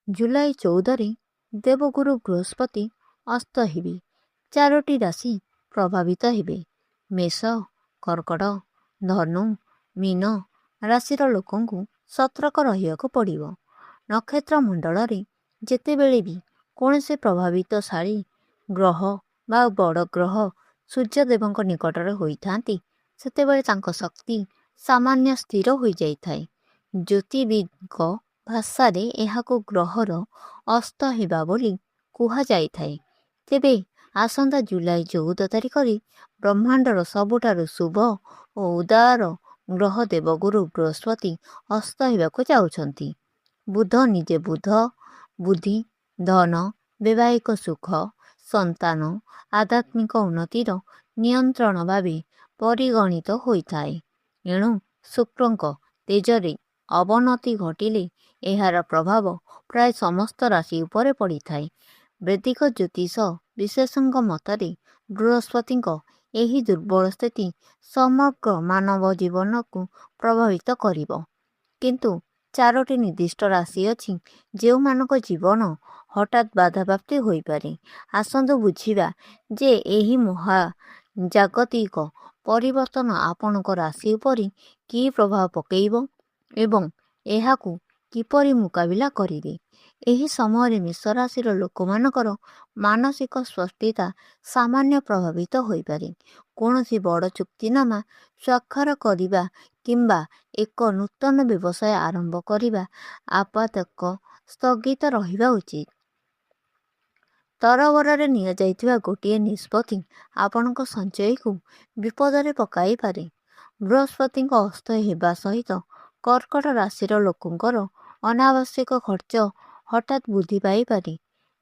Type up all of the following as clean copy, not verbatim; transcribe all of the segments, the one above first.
ଜୁଲାଇ 14ରେ ଦେବଗୁରୁ ବୃହସ୍ପତି ଅସ୍ତ ହେବେ। 4ଟି ରାଶି ପ୍ରଭାବିତ ହେବେ। ମେଷ, କର୍କଟ, ଧନୁ, ମୀନ ରାଶିର ଲୋକଙ୍କୁ ସତର୍କ ରହିବାକୁ ପଡ଼ିବ। ନକ୍ଷତ୍ର ମଣ୍ଡଳରେ ଯେତେବେଳେ ବି କୌଣସି ପ୍ରଭାବିତଶାଳୀ ଗ୍ରହ ବା ବଡ଼ ଗ୍ରହ ସୂର୍ଯ୍ୟଦେବଙ୍କ ନିକଟରେ ହୋଇଥାନ୍ତି, ସେତେବେଳେ ତାଙ୍କ ଶକ୍ତି ସାମାନ୍ୟ ସ୍ଥିର ହୋଇଯାଇଥାଏ। ଜ୍ୟୋତିର୍ବିଦଙ୍କ ଭାଷାରେ ଏହାକୁ ଗ୍ରହର ଅସ୍ତ ହେବା ବୋଲି କୁହାଯାଇଥାଏ। ତେବେ ଆସନ୍ତା ଜୁଲାଇ 14 ତାରିଖରେ ବ୍ରହ୍ମାଣ୍ଡର ସବୁଠାରୁ ଶୁଭ ଓ ଉଦାର ଗ୍ରହ ଦେବଗୁରୁ ବୃହସ୍ପତି ଅସ୍ତ ହେବାକୁ ଯାଉଛନ୍ତି। ବୁଧ ନିଜେ ବୁଦ୍ଧି, ଧନ, ବୈବାହିକ ସୁଖ, ସନ୍ତାନ, ଆଧ୍ୟାତ୍ମିକ ଉନ୍ନତିର ନିୟନ୍ତ୍ରଣ ଭାବେ ପରିଗଣିତ ହୋଇଥାଏ। ଏଣୁ ଶୁକ୍ରଙ୍କ ତେଜରେ ଅବନତି ଘଟିଲେ ଏହାର ପ୍ରଭାବ ପ୍ରାୟ ସମସ୍ତ ରାଶି ଉପରେ ପଡ଼ିଥାଏ। ବୈଦିକ ଜ୍ୟୋତିଷ ବିଶେଷଜ୍ଞଙ୍କ ମତରେ ବୃହସ୍ପତିଙ୍କ ଏହି ଦୁର୍ବଳ ସ୍ଥିତି ସମଗ୍ର ମାନବ ଜୀବନକୁ ପ୍ରଭାବିତ କରିବ। କିନ୍ତୁ 4ଟି ନିର୍ଦ୍ଦିଷ୍ଟ ରାଶି ଅଛି ଯେଉଁମାନଙ୍କ ଜୀବନ ହଠାତ୍ ବାଧାପ୍ରାପ୍ତ ହୋଇପାରେ। ଆସନ୍ତୁ ବୁଝିବା ଯେ ଏହି ମହାଜାଗତିକ ପରିବର୍ତ୍ତନ ଆପଣଙ୍କ ରାଶି ଉପରେ କି ପ୍ରଭାବ ପକାଇବ ଏବଂ ଏହାକୁ କିପରି ମୁକାବିଲା କରିବେ। ଏହି ସମୟରେ ମେଷ ରାଶିର ଲୋକମାନଙ୍କର ମାନସିକ ସ୍ଥିରତା ସାମାନ୍ୟ ପ୍ରଭାବିତ ହୋଇପାରେ। କୌଣସି ବଡ଼ ଚୁକ୍ତିନାମା ସ୍ୱାକ୍ଷର କରିବା କିମ୍ବା ଏକ ନୂତନ ବ୍ୟବସାୟ ଆରମ୍ଭ କରିବା ଆପାତତଃ ସ୍ଥଗିତ ରହିବା ଉଚିତ। ତରବରରେ ନିଆଯାଇଥିବା ଗୋଟିଏ ନିଷ୍ପତ୍ତି ଆପଣଙ୍କ ସଞ୍ଚୟକୁ ବିପଦରେ ପକାଇପାରେ। ବୃହସ୍ପତିଙ୍କ ଅସ୍ତ ହେବା ସହିତ କର୍କଟ ରାଶିର ଲୋକଙ୍କର ଅନାବଶ୍ୟକ ଖର୍ଚ୍ଚ ହଠାତ୍ ବୃଦ୍ଧି ପାଇପାରେ।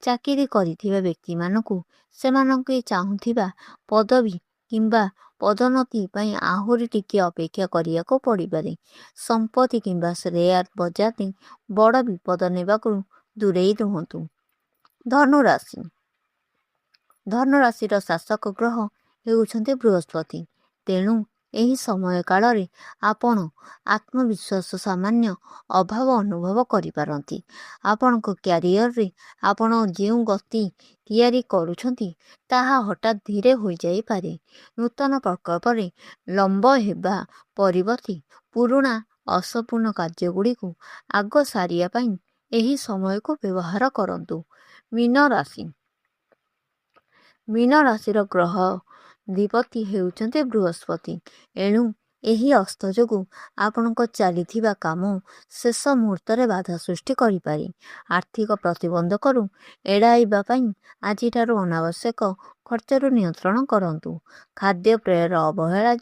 ଚାକିରି କରିଥିବା ବ୍ୟକ୍ତିମାନଙ୍କୁ ସେମାନଙ୍କ ଚାହୁଁଥିବା ପଦବୀ କିମ୍ବା ପଦୋନ୍ନତି ପାଇଁ ଆହୁରି ଟିକିଏ ଅପେକ୍ଷା କରିବାକୁ ପଡ଼ିପାରେ। ସମ୍ପତ୍ତି କିମ୍ବା ସେୟାର ବଜାରରେ ବଡ଼ ବିପଦ ନେବାକୁ ଦୂରେଇ ରୁହନ୍ତୁ। ଧନୁରାଶି। ଧନୁରାଶିର ଶାସକ ଗ୍ରହ ହେଉଛନ୍ତି ବୃହସ୍ପତି। ତେଣୁ ଏହି ସମୟ କାଳରେ ଆପଣ ଆତ୍ମବିଶ୍ୱାସ ସାମାନ୍ୟ ଅଭାବ ଅନୁଭବ କରିପାରନ୍ତି। ଆପଣଙ୍କ କ୍ୟାରିୟରରେ ଆପଣ ଯେଉଁ ଗତି ତିଆରି କରୁଛନ୍ତି ତାହା ହଠାତ୍ ଧୀର ହୋଇଯାଇପାରେ। ନୂତନ ପ୍ରକଳ୍ପରେ ଲମ୍ବ ହେବା ପରିବର୍ତ୍ତେ ପୁରୁଣା ଅସମ୍ପୂର୍ଣ୍ଣ କାର୍ଯ୍ୟଗୁଡ଼ିକୁ ଆଗ ସାରିବା ପାଇଁ ଏହି ସମୟକୁ ବ୍ୟବହାର କରନ୍ତୁ। ମୀନ ରାଶି। ମୀନ ରାଶିର ଗ୍ରହାଧିପତି ହେଉଛନ୍ତି ବୃହସ୍ପତି। ଏଣୁ ଏହି ଅସ୍ତ ଯୋଗୁଁ ଆପଣଙ୍କ ଚାଲିଥିବା କାମ ଶେଷ ମୁହୂର୍ତ୍ତରେ ବାଧା ସୃଷ୍ଟି କରିପାରେ। ଆର୍ଥିକ ପ୍ରତିବନ୍ଧକରୁ ଏଡ଼ାଇବା ପାଇଁ ଆଜିଠାରୁ ଅନାବଶ୍ୟକ ଖର୍ଚ୍ଚରୁ ନିୟନ୍ତ୍ରଣ କରନ୍ତୁ। ଖାଦ୍ୟପେୟର ଅବହେଳା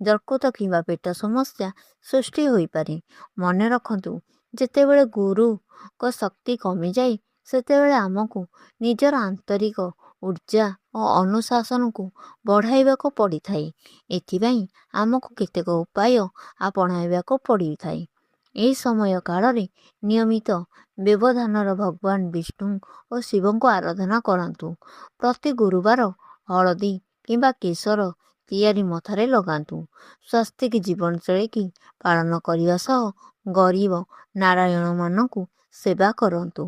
ଯକୃତ କିମ୍ବା ପେଟ ସମସ୍ୟା ସୃଷ୍ଟି ହୋଇପାରେ। ମନେ ରଖନ୍ତୁ, ଯେତେବେଳେ ଗୁରୁଙ୍କ ଶକ୍ତି କମିଯାଏ ସେତେବେଳେ ଆମକୁ ନିଜର ଆନ୍ତରିକ ଊର୍ଜା ଓ ଅନୁଶାସନକୁ ବଢ଼ାଇବାକୁ ପଡ଼ିଥାଏ। ଏଥିପାଇଁ ଆମକୁ କେତେକ ଉପାୟ ଆପଣାଇବାକୁ ପଡ଼ିଥାଏ। ଏହି ସମୟ କାଳରେ ନିୟମିତ ବ୍ୟବଧାନରେ ଭଗବାନ ବିଷ୍ଣୁ ଓ ଶିବଙ୍କୁ ଆରାଧନା କରନ୍ତୁ। ପ୍ରତି ଗୁରୁବାର ହଳଦୀ କିମ୍ବା କେଶର ତିଆରି ମଥାରେ ଲଗାନ୍ତୁ। ସ୍ୱାସ୍ଥିକ ଜୀବନଶୈଳୀ ପାଳନ କରିବା ସହ ଗରିବ ନାରାୟଣମାନଙ୍କୁ ସେବା କରନ୍ତୁ।